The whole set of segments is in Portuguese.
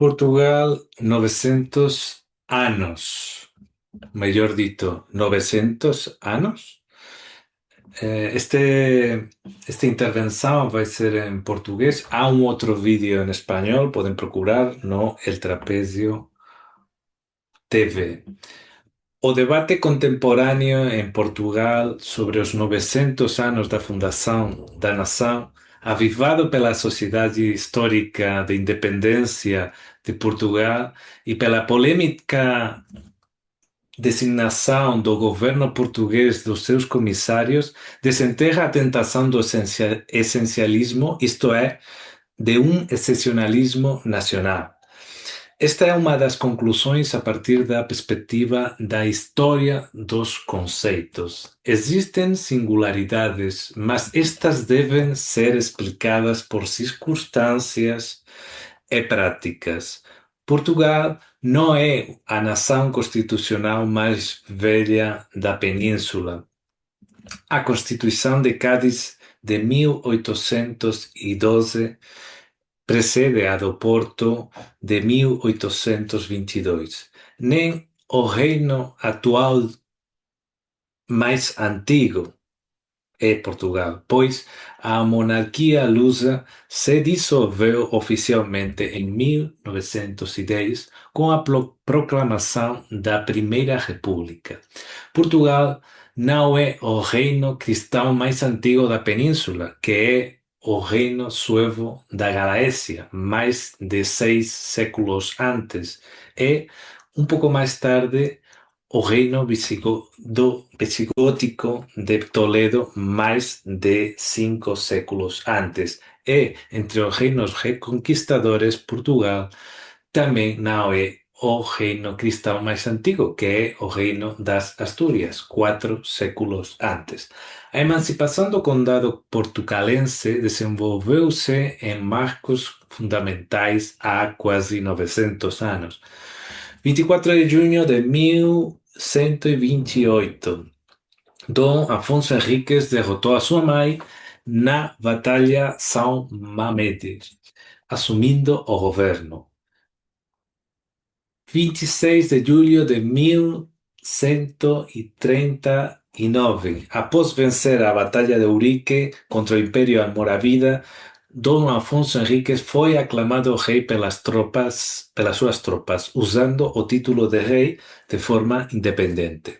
Portugal, 900 anos. Melhor dito, 900 anos. Esta intervenção vai ser em português. Há um outro vídeo em espanhol, podem procurar no El Trapézio TV. O debate contemporâneo em Portugal sobre os 900 anos da fundação da nação, avivado pela Sociedade Histórica de Independência de Portugal e pela polêmica designação do governo português dos seus comissários, desenterra a tentação do essencialismo, isto é, de um excepcionalismo nacional. Esta é uma das conclusões a partir da perspectiva da história dos conceitos. Existem singularidades, mas estas devem ser explicadas por circunstâncias e práticas. Portugal não é a nação constitucional mais velha da Península. A Constituição de Cádiz de 1812 precede a do Porto de 1822. Nem o reino atual mais antigo é Portugal, pois a monarquia lusa se dissolveu oficialmente em 1910 com a proclamação da Primeira República. Portugal não é o reino cristão mais antigo da península, que é o reino suevo da Galécia, mais de 6 séculos antes, e um pouco mais tarde o reino visigótico de Toledo, mais de 5 séculos antes. E entre os reinos reconquistadores, Portugal também não é o reino cristão mais antigo, que é o reino das Astúrias, 4 séculos antes. A emancipação do condado portucalense desenvolveu-se em marcos fundamentais há quase 900 anos. 24 de junho de 1128, Dom Afonso Henriques derrotou a sua mãe na Batalha São Mamede, assumindo o governo. 26 de julho de 1139, após vencer a Batalha de Urique contra o Império Almorávida, Dom Afonso Henriques foi aclamado rei pelas suas tropas, usando o título de rei de forma independente.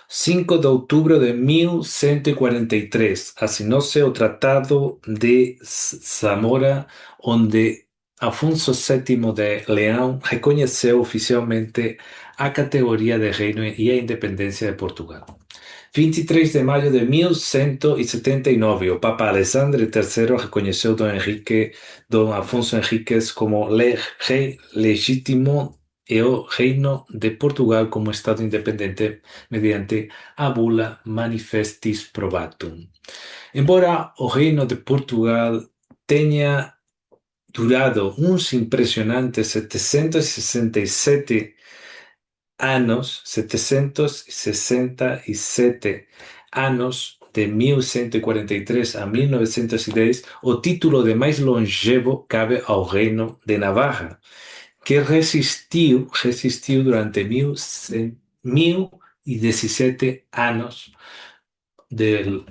5 de outubro de 1143, assinou-se o Tratado de Zamora, onde Afonso VII de Leão reconheceu oficialmente a categoria de reino e a independência de Portugal. 23 de maio de 1179, o Papa Alexandre III reconheceu Dom Afonso Henriques como rei legítimo e o Reino de Portugal como Estado independente mediante a bula Manifestis Probatum. Embora o Reino de Portugal tenha durado uns impressionantes 767 anos, de 1143 a 1910, o título de mais longevo cabe ao Reino de Navarra, que resistiu durante 1017 anos,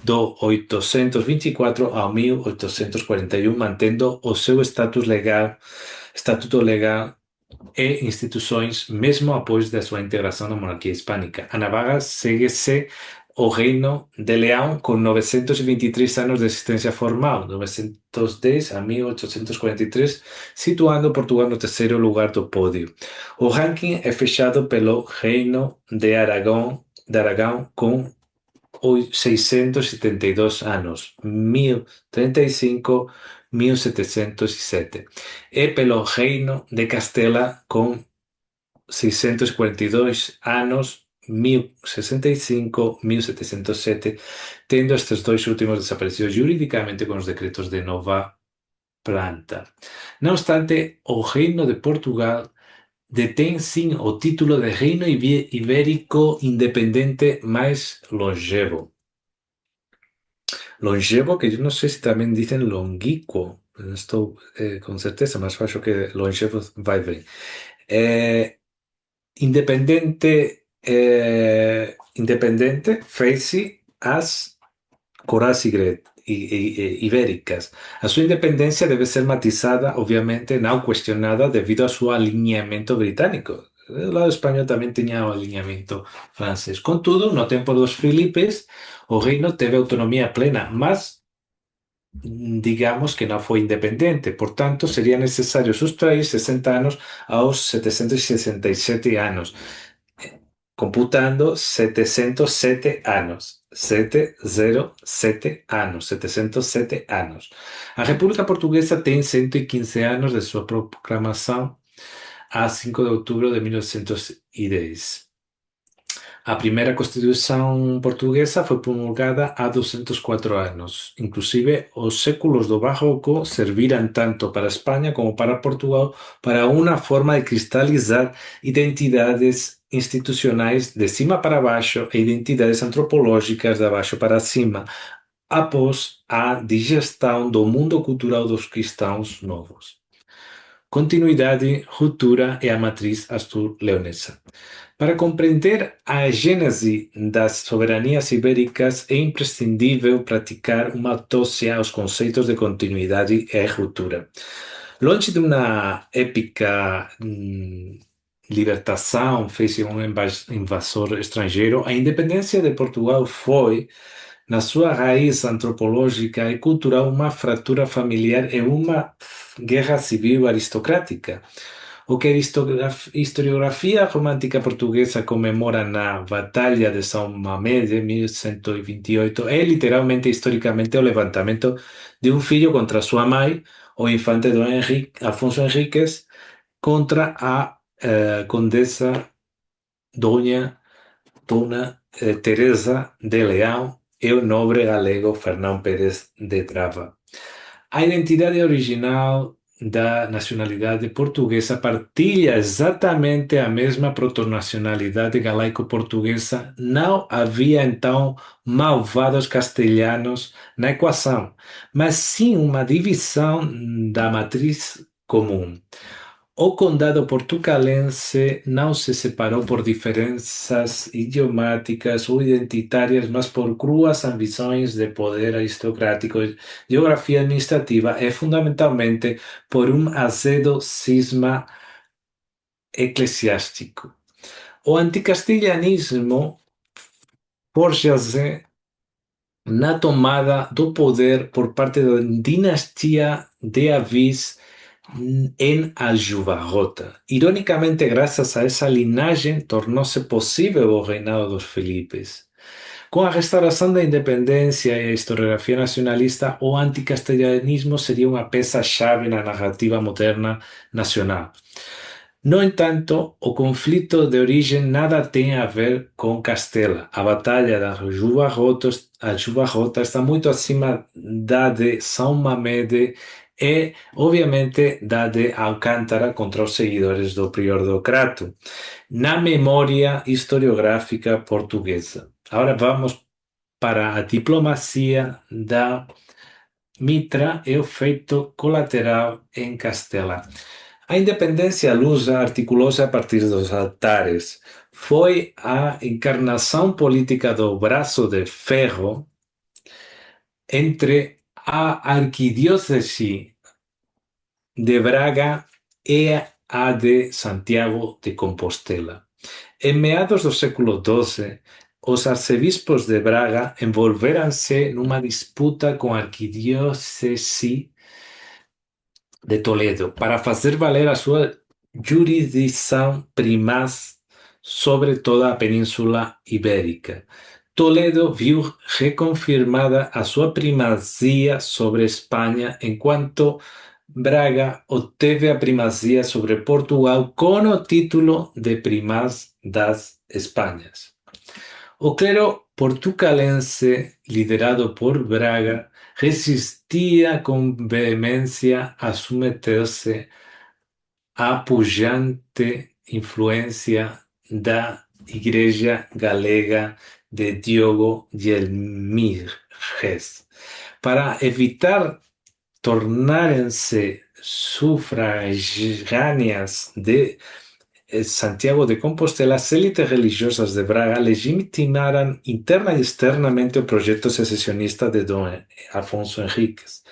do 824 ao 1841, mantendo o seu estatuto legal e instituições, mesmo após da sua integração na monarquia hispânica. A Navarra segue-se o Reino de Leão com 923 anos de existência formal, 910 a 1843, situando Portugal no terceiro lugar do pódio. O ranking é fechado pelo Reino de Aragão com 672 anos, 1035, 1707, e pelo Reino de Castela com 642 anos, 1065, 1707, tendo estes dois últimos desaparecido juridicamente com os decretos de Nova Planta. Não obstante, o Reino de Portugal detém sim o título de Reino Ibérico Independente mais longevo. Longevo, que yo no sé si también dicen longuico. não estou com certeza, mas acho que Longevos vai bem. É, independente fez-se as Coroas ibéricas. A sua independência deve ser matizada, obviamente, não questionada devido ao seu alinhamento britânico. O lado espanhol também tinha o alinhamento francês. Contudo, no tempo dos Filipes, o reino teve autonomia plena, mas digamos que não foi independente. Portanto, seria necessário sustrair 60 anos aos 767 anos, computando 707 anos. 707 anos, 707 anos. A República Portuguesa tem 115 anos de sua proclamação a 5 de outubro de 1910. A primeira Constituição portuguesa foi promulgada há 204 anos. Inclusive, os séculos do Barroco serviram tanto para Espanha como para Portugal para uma forma de cristalizar identidades institucionais de cima para baixo e identidades antropológicas de baixo para cima, após a digestão do mundo cultural dos cristãos novos. Continuidade, ruptura é a matriz astur-leonesa. Para compreender a gênese das soberanias ibéricas, é imprescindível praticar uma autópsia aos conceitos de continuidade e ruptura. Longe de uma épica libertação feita de um invasor estrangeiro, a independência de Portugal foi, na sua raiz antropológica e cultural, uma fratura familiar e uma guerra civil aristocrática. O que a historiografia romântica portuguesa comemora na Batalha de São Mamede, de 1128, é literalmente e historicamente o levantamento de um filho contra sua mãe, o infante Dom Henrique, Afonso Henriques, contra a condessa Dona Teresa de Leão e o nobre galego Fernão Pérez de Trava. A identidade original da nacionalidade portuguesa partilha exatamente a mesma protonacionalidade galaico-portuguesa. Não havia então malvados castelhanos na equação, mas sim uma divisão da matriz comum. O condado portucalense não se separou por diferenças idiomáticas ou identitárias, mas por cruas ambições de poder aristocrático, geografia administrativa e, fundamentalmente, por um azedo cisma eclesiástico. O anticastilhanismo forja-se na tomada do poder por parte da dinastia de Avis em Aljubarrota. Ironicamente, graças a essa linhagem, tornou-se possível o reinado dos Filipes. Com a restauração da independência e a historiografia nacionalista, o anticastelhanismo seria uma peça-chave na narrativa moderna nacional. No entanto, o conflito de origem nada tem a ver com Castela. A Batalha da Aljubarrota está muito acima da de São Mamede e, obviamente, da de Alcântara contra os seguidores do prior do Crato, na memória historiográfica portuguesa. Agora vamos para a diplomacia da Mitra e o feito colateral em Castela. A independência lusa articulou-se a partir dos altares. Foi a encarnação política do braço de ferro entre a arquidiócese de Braga e a de Santiago de Compostela. Em meados do século XII, os arcebispos de Braga envolveram-se numa disputa com a arquidiócese de Toledo para fazer valer a sua jurisdição primaz sobre toda a Península Ibérica. Toledo viu reconfirmada a sua primazia sobre a Espanha, enquanto Braga obteve a primazia sobre Portugal com o título de Primaz das Espanhas. O clero portucalense, liderado por Braga, resistia com veemência a submeter-se à pujante influência da Igreja Galega de Diogo de Elmirres. Para evitar tornarem-se sufragâneas de Santiago de Compostela, as élites religiosas de Braga legitimaram interna e externamente o projeto secessionista de Dom Afonso Henriques.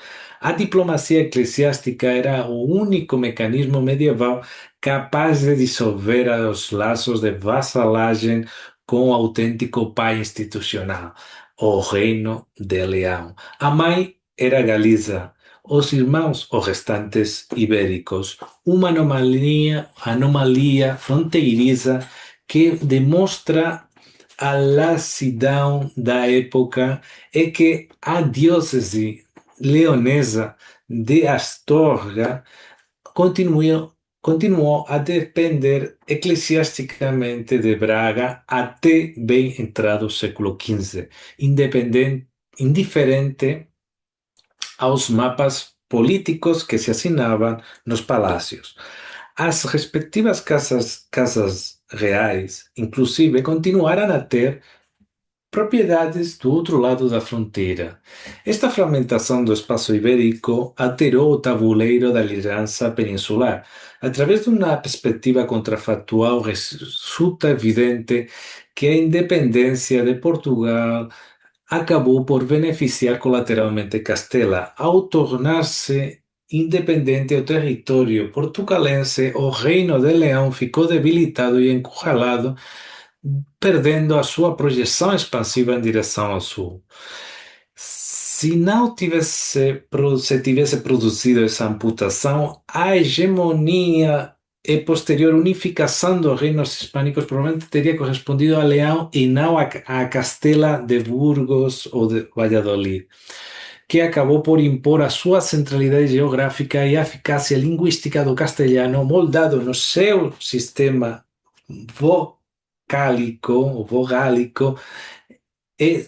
A diplomacia eclesiástica era o único mecanismo medieval capaz de dissolver os laços de vassalagem com o autêntico pai institucional, o Reino de Leão. A mãe era Galiza, os irmãos, os restantes ibéricos, uma anomalia fronteiriça que demonstra a lassidão da época é que a diocese leonesa de Astorga continuou a depender eclesiasticamente de Braga até bem entrado o século XV, indiferente aos mapas políticos que se assinavam nos palácios. As respectivas casas reais, inclusive, continuaram a ter propriedades do outro lado da fronteira. Esta fragmentação do espaço ibérico alterou o tabuleiro da liderança peninsular. Através de uma perspectiva contrafactual, resulta evidente que a independência de Portugal acabou por beneficiar colateralmente Castela. Ao tornar-se independente o território portucalense, o Reino de Leão ficou debilitado e encurralado, perdendo a sua projeção expansiva em direção ao sul. Se não se tivesse produzido essa amputação, a hegemonia e posterior unificação dos reinos hispânicos provavelmente teria correspondido a Leão e não a Castela de Burgos ou de Valladolid, que acabou por impor a sua centralidade geográfica e a eficácia linguística do castelhano, moldado no seu sistema vogálico e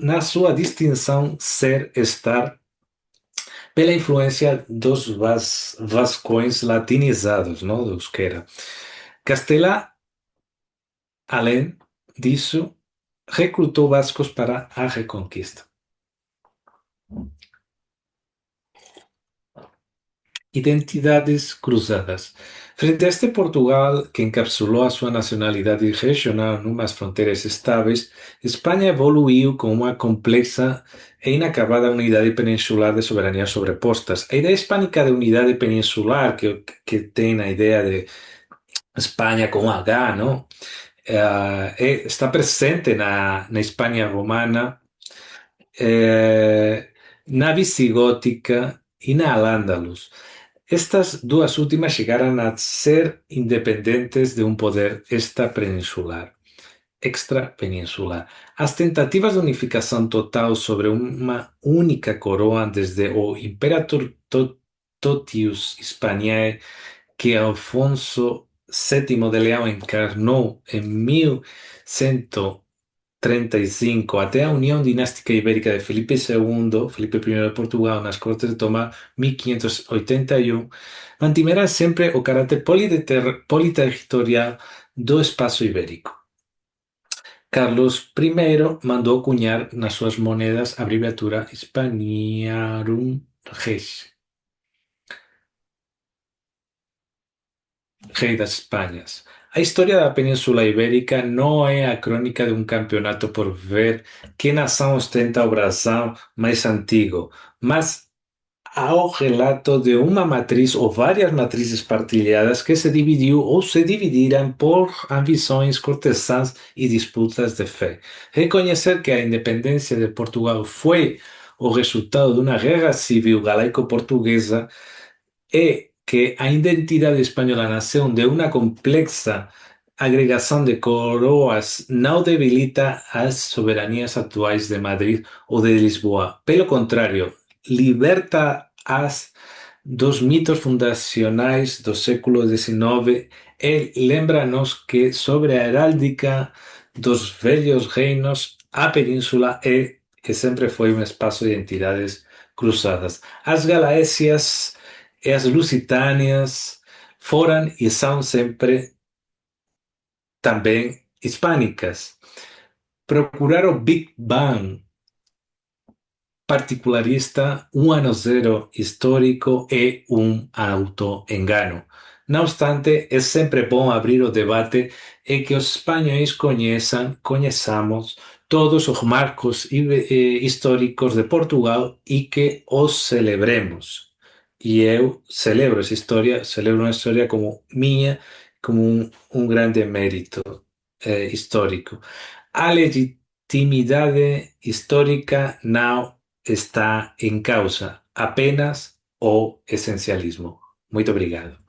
na sua distinção ser-estar pela influência dos vascões latinizados, não, do euskera. Castela, além disso, recrutou vascos para a Reconquista. Identidades cruzadas. Frente a este Portugal, que encapsulou a sua nacionalidade regional numas fronteiras estáveis, Espanha evoluiu com uma complexa e inacabada unidade peninsular de soberanias sobrepostas. A ideia hispânica de unidade peninsular, que tem a ideia de Espanha com H, não? Está presente na Espanha romana, na visigótica e na al-Ándalus. Estas duas últimas chegaram a ser independentes de um poder extrapeninsular. As tentativas de unificação total sobre uma única coroa desde o Imperator Totius Hispaniae que Alfonso VII de Leão encarnou em 1135 até a união dinástica ibérica de Felipe II, Felipe I de Portugal, nas Cortes de Tomar, 1581, mantiveram sempre o caráter politerritorial do espaço ibérico. Carlos I mandou cunhar nas suas moedas a abreviatura Hispaniarum Res, Rei das Espanhas. A história da Península Ibérica não é a crônica de um campeonato por ver que nação ostenta o brasão mais antigo, mas ao relato de uma matriz ou várias matrizes partilhadas que se dividiu ou se dividiram por ambições cortesãs e disputas de fé. Reconhecer que a independência de Portugal foi o resultado de uma guerra civil galaico-portuguesa e que a identidade espanhola nasceu de uma complexa agregação de coroas não debilita as soberanias atuais de Madrid ou de Lisboa. Pelo contrário, liberta-as dos mitos fundacionais do século XIX e lembra-nos que, sobre a heráldica dos velhos reinos, a península é e sempre foi um espaço de entidades cruzadas. As Galácias e as Lusitânias foram e são sempre também hispânicas. Procurar o Big Bang particularista, um ano zero histórico e um auto-engano. Não obstante, é sempre bom abrir o debate e que os espanhóis conheçamos todos os marcos históricos de Portugal e que os celebremos. E eu celebro essa história, celebro uma história como minha, como um grande mérito histórico. A legitimidade histórica não está em causa, apenas o essencialismo. Muito obrigado.